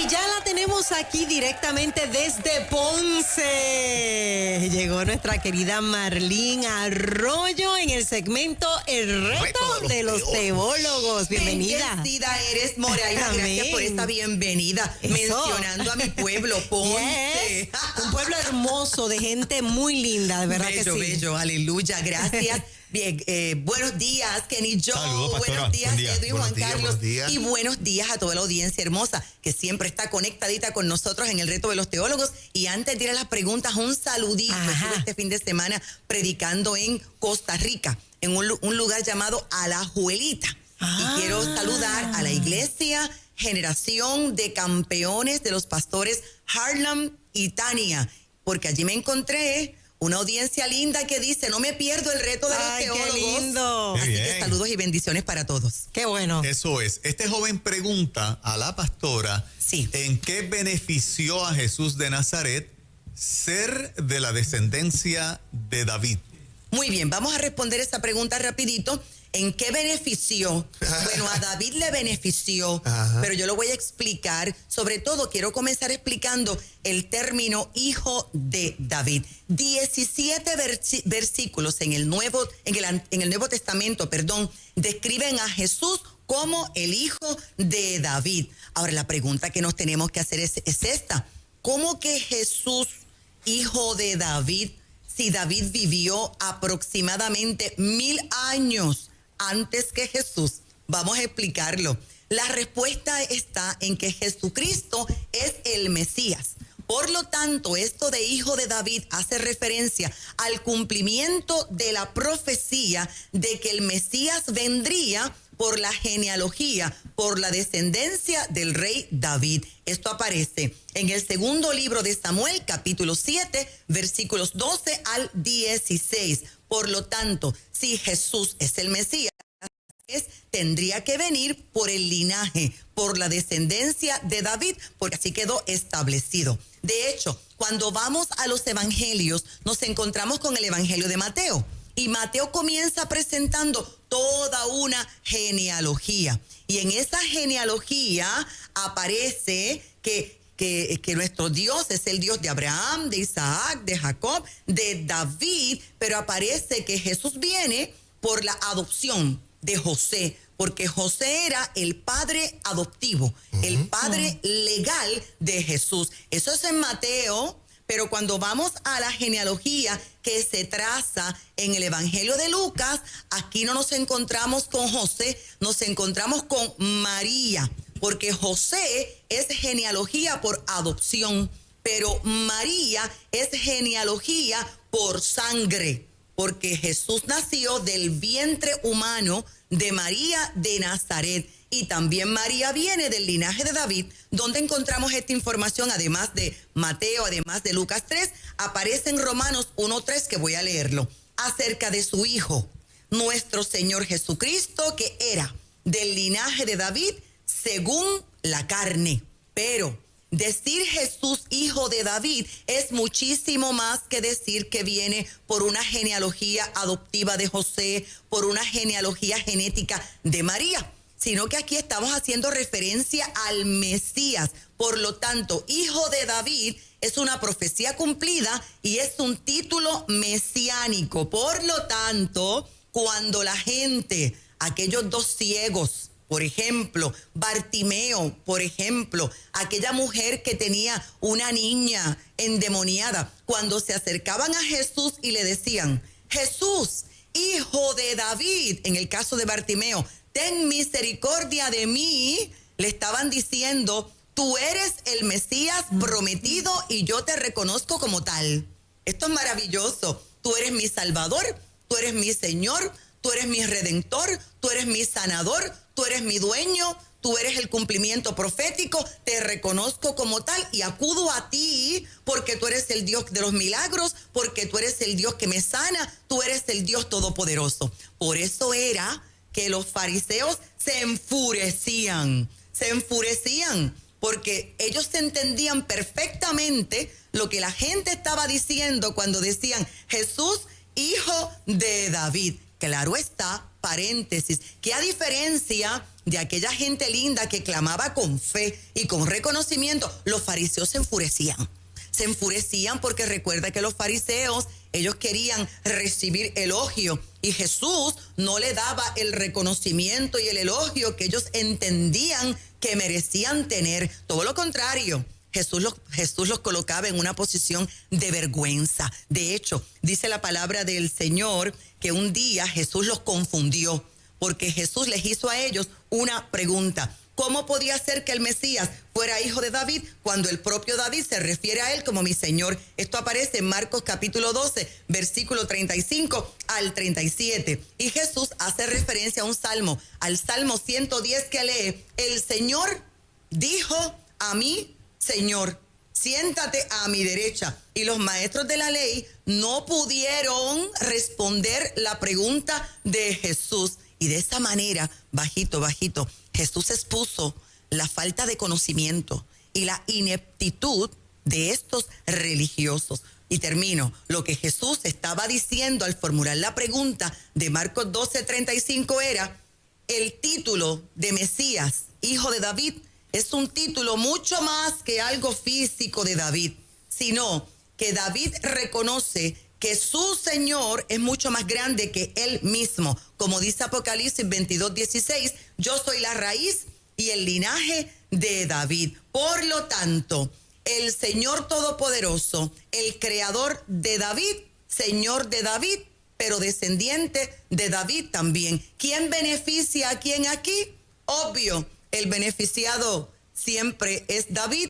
Y ya la tenemos aquí directamente desde Ponce. Llegó nuestra querida Marlene Arroyo en el segmento El Reto de los Teólogos. Bienvenida. Bendecida eres, Moraima. Gracias por esta bienvenida. Eso. Mencionando a mi pueblo, Ponce. Yes. Un pueblo hermoso, de gente muy linda, de verdad bello, que sí. Bello, aleluya, gracias. Bien, buenos días, Kenny Joe. Saludos, pastora. Buenos días, Buen día. Edwin, Juan Carlos. Buenos días. Y buenos días a toda la audiencia hermosa que siempre está conectadita con nosotros en el Reto de los Teólogos. Y antes de ir a las preguntas, un saludito. Estuve este fin de semana predicando en Costa Rica, en un lugar llamado Alajuelita. Y quiero saludar a la iglesia Generación de Campeones de los Pastores Harlem y Tania, porque allí me encontré una audiencia linda que dice, no me pierdo el reto de los teólogos. ¡Qué lindo! Así que saludos y bendiciones para todos. ¡Qué bueno! Eso es. Este joven pregunta a la pastora, Sí. ¿en qué benefició a Jesús de Nazaret ser de la descendencia de David? Muy bien, vamos a responder esa pregunta rapidito. ¿En qué benefició? Bueno, a David le benefició, pero yo lo voy a explicar. Sobre todo, quiero comenzar explicando el término hijo de David. 17 versículos en el Nuevo Testamento, describen a Jesús como el hijo de David. Ahora, la pregunta que nos tenemos que hacer es esta. ¿Cómo que Jesús, hijo de David, si David vivió aproximadamente 1000 años antes que Jesús? Vamos a explicarlo. La respuesta está en que Jesucristo es el Mesías. Por lo tanto, esto de hijo de David hace referencia al cumplimiento de la profecía de que el Mesías vendría por la genealogía, por la descendencia del rey David. Esto aparece en el segundo libro de Samuel, capítulo 7, versículos 12 al 16. Por lo tanto, si Jesús es el Mesías, tendría que venir por el linaje, por la descendencia de David, porque así quedó establecido. De hecho, cuando vamos a los evangelios, nos encontramos con el evangelio de Mateo. Y Mateo comienza presentando toda una genealogía. Y en esa genealogía aparece que nuestro Dios es el Dios de Abraham, de Isaac, de Jacob, de David, pero aparece que Jesús viene por la adopción de José, porque José era el padre adoptivo, el padre legal de Jesús. Eso es en Mateo. Pero cuando vamos a la genealogía que se traza en el Evangelio de Lucas, aquí no nos encontramos con José, nos encontramos con María, porque José es genealogía por adopción, pero María es genealogía por sangre, porque Jesús nació del vientre humano de María de Nazaret. Y también María viene del linaje de David. ¿Dónde encontramos esta información? Además de Mateo, además de Lucas 3, aparece en Romanos 1:3, que voy a leerlo, acerca de su Hijo, nuestro Señor Jesucristo, que era del linaje de David según la carne. Pero decir Jesús, hijo de David, es muchísimo más que decir que viene por una genealogía adoptiva de José, por una genealogía genética de María, sino que aquí estamos haciendo referencia al Mesías. Por lo tanto, hijo de David es una profecía cumplida y es un título mesiánico. Por lo tanto, cuando la gente, aquellos dos ciegos, por ejemplo, Bartimeo, por ejemplo, aquella mujer que tenía una niña endemoniada, cuando se acercaban a Jesús y le decían, Jesús, hijo de David, en el caso de Bartimeo, ten misericordia de mí, le estaban diciendo, tú eres el Mesías prometido y yo te reconozco como tal. Esto es maravilloso. Tú eres mi Salvador, tú eres mi Señor, tú eres mi Redentor, tú eres mi Sanador, tú eres mi dueño, tú eres el cumplimiento profético, te reconozco como tal y acudo a ti porque tú eres el Dios de los milagros, porque tú eres el Dios que me sana, tú eres el Dios todopoderoso. Por eso era que los fariseos se enfurecían porque ellos entendían perfectamente lo que la gente estaba diciendo cuando decían Jesús, hijo de David. Claro está, paréntesis, que a diferencia de aquella gente linda que clamaba con fe y con reconocimiento, los fariseos se enfurecían. Se enfurecían porque recuerda que los fariseos, ellos querían recibir elogio y Jesús no le daba el reconocimiento y el elogio que ellos entendían que merecían tener. Todo lo contrario, Jesús los colocaba en una posición de vergüenza. De hecho, dice la palabra del Señor que un día Jesús los confundió porque Jesús les hizo a ellos una pregunta. ¿Cómo podía ser que el Mesías fuera hijo de David cuando el propio David se refiere a él como mi Señor? Esto aparece en Marcos capítulo 12, versículo 35 al 37. Y Jesús hace referencia a un salmo, al Salmo 110 que lee, el Señor dijo a mí, Señor, siéntate a mi derecha. Y los maestros de la ley no pudieron responder la pregunta de Jesús. Y de esa manera, bajito, Jesús expuso la falta de conocimiento y la ineptitud de estos religiosos. Y termino, lo que Jesús estaba diciendo al formular la pregunta de Marcos 12:35 era, el título de Mesías, hijo de David, es un título mucho más que algo físico de David, sino que David reconoce que su Señor es mucho más grande que él mismo. Como dice Apocalipsis 22:16, yo soy la raíz y el linaje de David. Por lo tanto, el Señor Todopoderoso, el creador de David, Señor de David, pero descendiente de David también. ¿Quién beneficia a quién aquí? Obvio, el beneficiado siempre es David.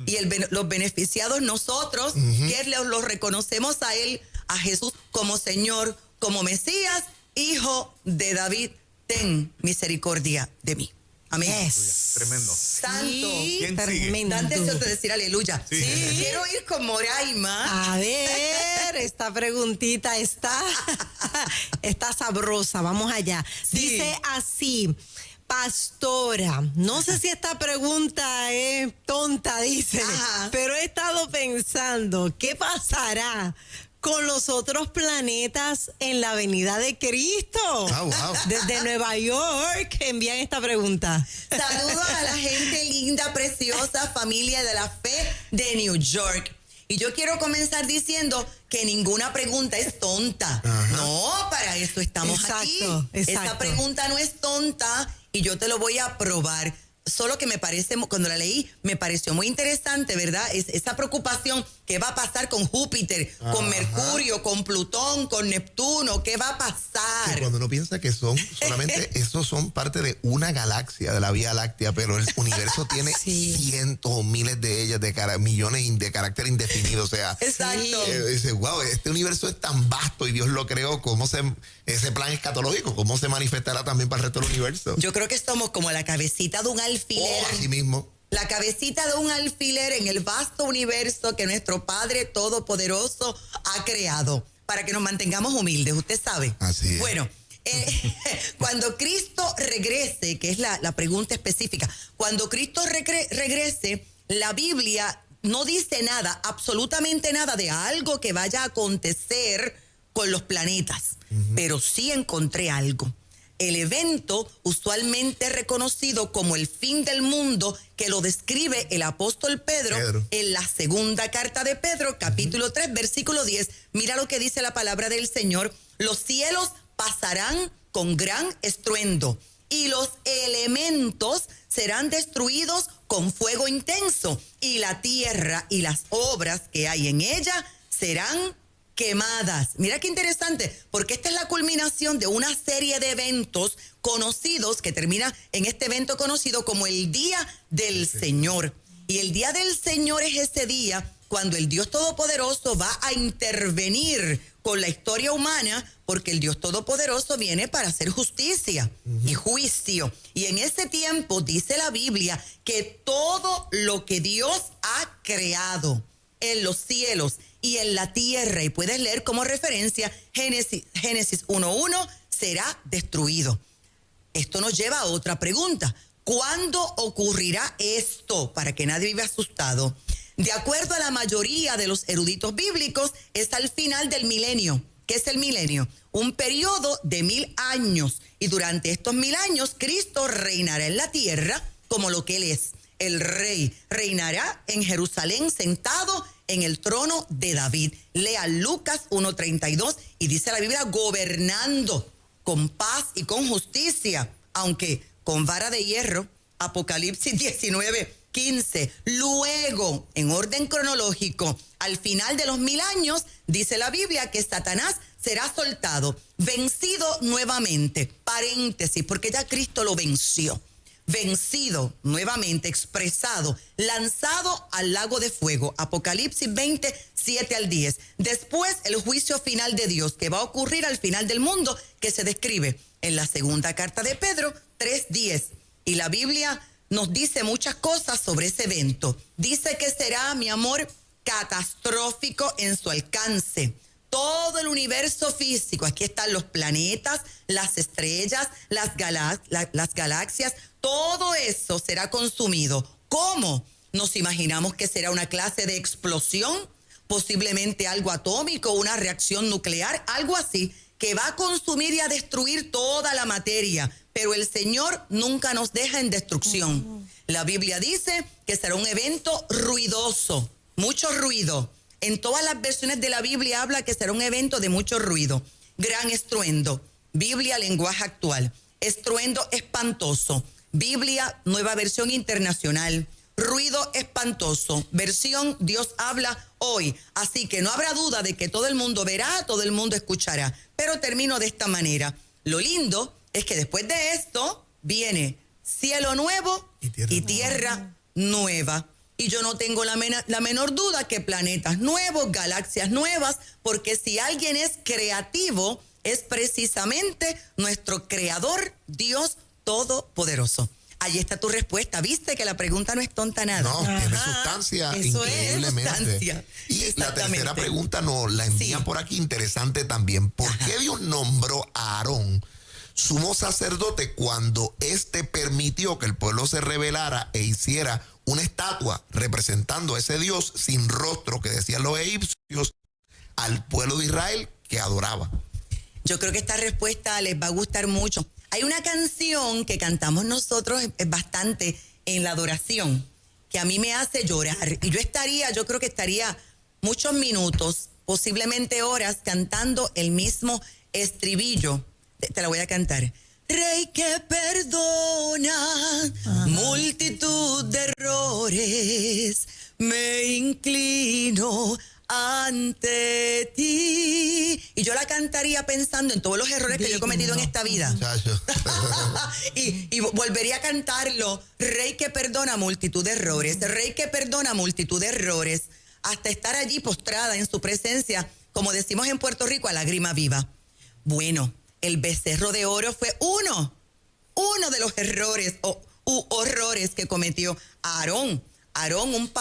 Y los beneficiados nosotros, que los reconocemos a él, a Jesús como Señor, como Mesías, hijo de David, ten misericordia de mí. Amén. Yes. Tremendo. Santo. Sí, tremendo. Antes de decir aleluya. Sí. Quiero ir con Moraima. A ver, esta preguntita está sabrosa. Vamos allá. Sí. Dice así. Pastora, no sé si esta pregunta es tonta, dice, pero he estado pensando, ¿qué pasará con los otros planetas en la venida de Cristo? Wow. Desde Nueva York envían esta pregunta. Saludos a la gente linda, preciosa, familia de la fe de New York. Y yo quiero comenzar diciendo que ninguna pregunta es tonta. Ajá. No, para eso estamos aquí. Exacto. Esta pregunta no es tonta y yo te lo voy a probar. Solo que me parece, cuando la leí, me pareció muy interesante, ¿verdad? Esa preocupación, ¿qué va a pasar con Júpiter, con Mercurio, con Plutón, con Neptuno? ¿Qué va a pasar? Sí, cuando uno piensa que solamente esos son parte de una galaxia de la Vía Láctea, pero el universo tiene cientos o miles de ellas, millones de carácter indefinido. O sea, Exacto. Dice, wow, este universo es tan vasto y Dios lo creó, ese plan escatológico, ¿cómo se manifestará también para el resto del universo? Yo creo que somos como la cabecita de un alfiler. Así mismo. La cabecita de un alfiler en el vasto universo que nuestro Padre Todopoderoso ha creado, para que nos mantengamos humildes, usted sabe. Así es. Bueno, cuando Cristo regrese, que es la pregunta específica, cuando Cristo regrese, la Biblia no dice nada, absolutamente nada de algo que vaya a acontecer con los planetas, pero sí encontré algo. El evento usualmente reconocido como el fin del mundo, que lo describe el apóstol Pedro en la segunda carta de Pedro, capítulo 3, versículo 10. Mira lo que dice la palabra del Señor. Los cielos pasarán con gran estruendo y los elementos serán destruidos con fuego intenso y la tierra y las obras que hay en ella serán quemadas. Mira qué interesante, porque esta es la culminación de una serie de eventos conocidos que termina en este evento conocido como el Día del Señor. Y el Día del Señor es ese día cuando el Dios Todopoderoso va a intervenir con la historia humana, porque el Dios Todopoderoso viene para hacer justicia y juicio. Y en ese tiempo dice la Biblia que todo lo que Dios ha creado en los cielos y en la tierra, y puedes leer como referencia Génesis 1:1, será destruido. Esto nos lleva a otra pregunta. ¿Cuándo ocurrirá esto? Para que nadie viva asustado. De acuerdo a la mayoría de los eruditos bíblicos, es al final del milenio. ¿Qué es el milenio? Un periodo de 1000 años Y durante estos 1000 años, Cristo reinará en la tierra como lo que Él es, el Rey. Reinará en Jerusalén sentado en el trono de David. Lea Lucas 1:32 y dice la Biblia, gobernando con paz y con justicia, aunque con vara de hierro. Apocalipsis 19:15. Luego, en orden cronológico, al final de los 1000 años, dice la Biblia que Satanás será soltado, vencido nuevamente. Paréntesis, porque ya Cristo lo venció. Vencido nuevamente, expresado, lanzado al lago de fuego. Apocalipsis 20:7-10. Después, el juicio final de Dios, que va a ocurrir al final del mundo, que se describe en la segunda carta de Pedro 3:10. Y la Biblia nos dice muchas cosas sobre ese evento. Dice que será, mi amor, catastrófico en su alcance. Todo el universo físico, aquí están los planetas, las estrellas, las galaxias, todo eso será consumido. ¿Cómo? Nos imaginamos que será una clase de explosión, posiblemente algo atómico, una reacción nuclear, algo así, que va a consumir y a destruir toda la materia. Pero el Señor nunca nos deja en destrucción. La Biblia dice que será un evento ruidoso, mucho ruido. En todas las versiones de la Biblia habla que será un evento de mucho ruido. Gran estruendo. Biblia, lenguaje actual. Estruendo espantoso. Biblia, nueva versión internacional. Ruido espantoso. Versión Dios habla hoy. Así que no habrá duda de que todo el mundo verá, todo el mundo escuchará. Pero termino de esta manera. Lo lindo es que después de esto viene cielo nuevo y tierra nueva. Y yo no tengo la menor duda que planetas nuevos, galaxias nuevas, porque si alguien es creativo, es precisamente nuestro creador, Dios Todopoderoso. Allí está tu respuesta. ¿Viste que la pregunta no es tonta nada? No, tiene sustancia, eso increíblemente. Es sustancia. Y la tercera pregunta nos la envían por aquí, interesante también. ¿Por qué Dios nombró a Aarón sumo sacerdote cuando éste permitió que el pueblo se rebelara e hiciera una estatua representando a ese Dios sin rostro que decían los egipcios al pueblo de Israel que adoraba? Yo creo que esta respuesta les va a gustar mucho. Hay una canción que cantamos nosotros bastante en la adoración, que a mí me hace llorar. Y yo creo que estaría muchos minutos, posiblemente horas, cantando el mismo estribillo. Te la voy a cantar. Rey que perdona multitud de errores, me inclino ante ti. Y yo la cantaría pensando en todos los errores que yo he cometido en esta vida. y volvería a cantarlo. Rey que perdona multitud de errores, Rey que perdona multitud de errores, hasta estar allí postrada en su presencia, como decimos en Puerto Rico, a lágrima viva. Bueno, el becerro de oro fue uno de los errores u horrores que cometió Aarón. Aarón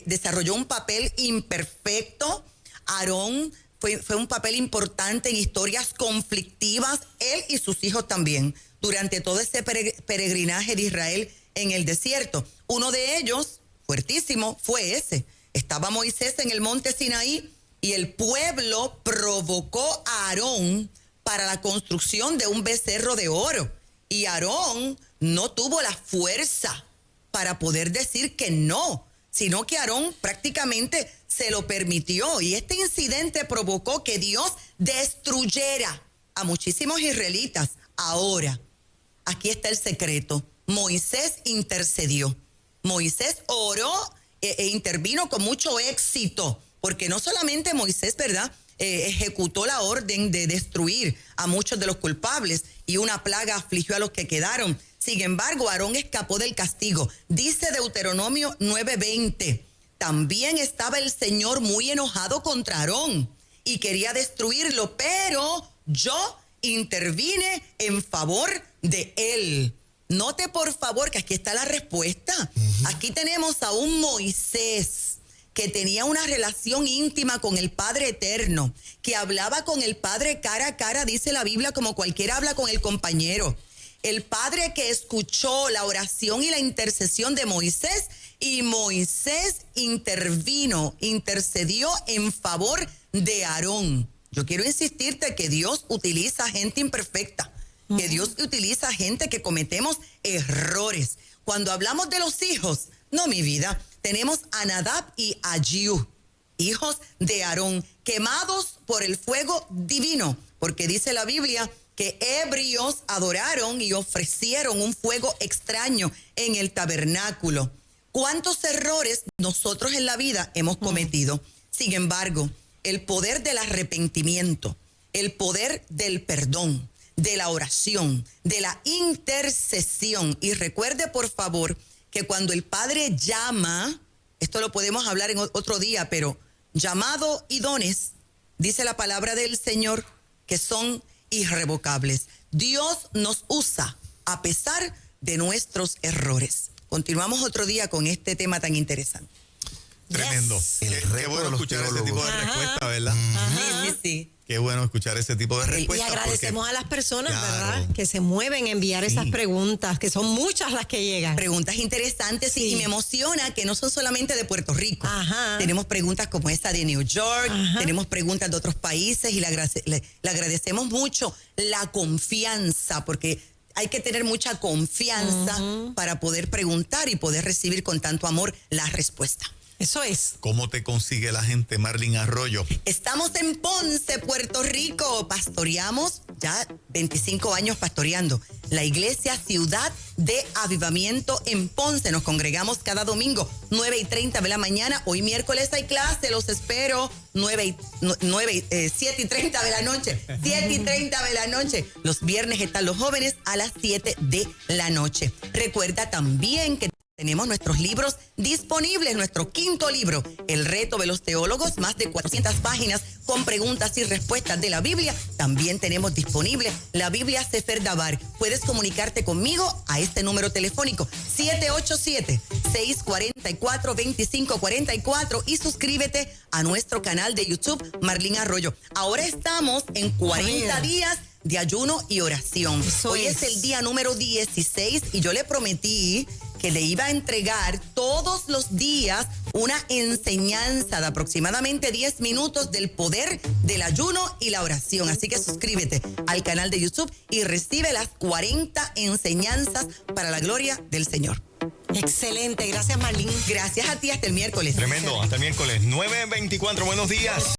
desarrolló un papel imperfecto. Aarón fue un papel importante en historias conflictivas, él y sus hijos también, durante todo ese peregrinaje de Israel en el desierto. Uno de ellos, fuertísimo, fue ese. Estaba Moisés en el monte Sinaí y el pueblo provocó a Aarón para la construcción de un becerro de oro. Y Aarón no tuvo la fuerza para poder decir que no, sino que Aarón prácticamente se lo permitió. Y este incidente provocó que Dios destruyera a muchísimos israelitas. Ahora, aquí está el secreto. Moisés intercedió. Moisés oró e intervino con mucho éxito, porque no solamente Moisés, ¿verdad?, ejecutó la orden de destruir a muchos de los culpables y una plaga afligió a los que quedaron. Sin embargo, Aarón escapó del castigo. Dice Deuteronomio 9:20. También estaba el Señor muy enojado contra Aarón y quería destruirlo, pero yo intervine en favor de él. Note por favor que aquí está la respuesta. Aquí tenemos a un Moisés que tenía una relación íntima con el Padre Eterno, que hablaba con el Padre cara a cara, dice la Biblia, como cualquiera habla con el compañero. El Padre que escuchó la oración y la intercesión de Moisés, y Moisés intercedió en favor de Aarón. Yo quiero insistirte que Dios utiliza gente imperfecta, que Dios utiliza gente que cometemos errores. Cuando hablamos de los hijos, no, mi vida, tenemos a Nadab y a Abiú, hijos de Aarón, quemados por el fuego divino, porque dice la Biblia que ebrios adoraron y ofrecieron un fuego extraño en el tabernáculo. ¿Cuántos errores nosotros en la vida hemos cometido? Sin embargo, el poder del arrepentimiento, el poder del perdón, de la oración, de la intercesión. Y recuerde, por favor, que cuando el Padre llama, esto lo podemos hablar en otro día, pero llamado y dones, dice la palabra del Señor, que son irrevocables. Dios nos usa a pesar de nuestros errores. Continuamos otro día con este tema tan interesante. Tremendo. Yes. Qué bueno escuchar ese tipo de respuesta, ¿verdad? Sí. Qué bueno escuchar ese tipo de respuesta. Y agradecemos a las personas, claro, ¿verdad?, que se mueven a enviar esas preguntas, que son muchas las que llegan. Preguntas interesantes y me emociona que no son solamente de Puerto Rico. Tenemos preguntas como esta de New York, tenemos preguntas de otros países y le agradecemos mucho la confianza, porque hay que tener mucha confianza para poder preguntar y poder recibir con tanto amor la respuesta. Eso es. ¿Cómo te consigue la gente, Marlene Arroyo? Estamos en Ponce, Puerto Rico. Pastoreamos ya 25 años pastoreando la iglesia Ciudad de Avivamiento en Ponce. Nos congregamos cada domingo, 9:30 de la mañana. Hoy miércoles hay clase, los espero. 7:30 de la noche. 7:30 de la noche. Los viernes están los jóvenes a las 7 de la noche. Recuerda también que tenemos nuestros libros disponibles, nuestro 5º libro, El Reto de los Teólogos, más de 400 páginas con preguntas y respuestas de la Biblia. También tenemos disponible la Biblia Sefer Dabar. Puedes comunicarte conmigo a este número telefónico 787-644-2544 y suscríbete a nuestro canal de YouTube, Marlene Arroyo. Ahora estamos en 40 días de ayuno y oración. Hoy es el día número 16 y yo le prometí que le iba a entregar todos los días una enseñanza de aproximadamente 10 minutos del poder del ayuno y la oración. Así que suscríbete al canal de YouTube y recibe las 40 enseñanzas para la gloria del Señor. Excelente, gracias Marlene. Gracias a ti, hasta el miércoles. Tremendo, hasta el miércoles 9:24, buenos días.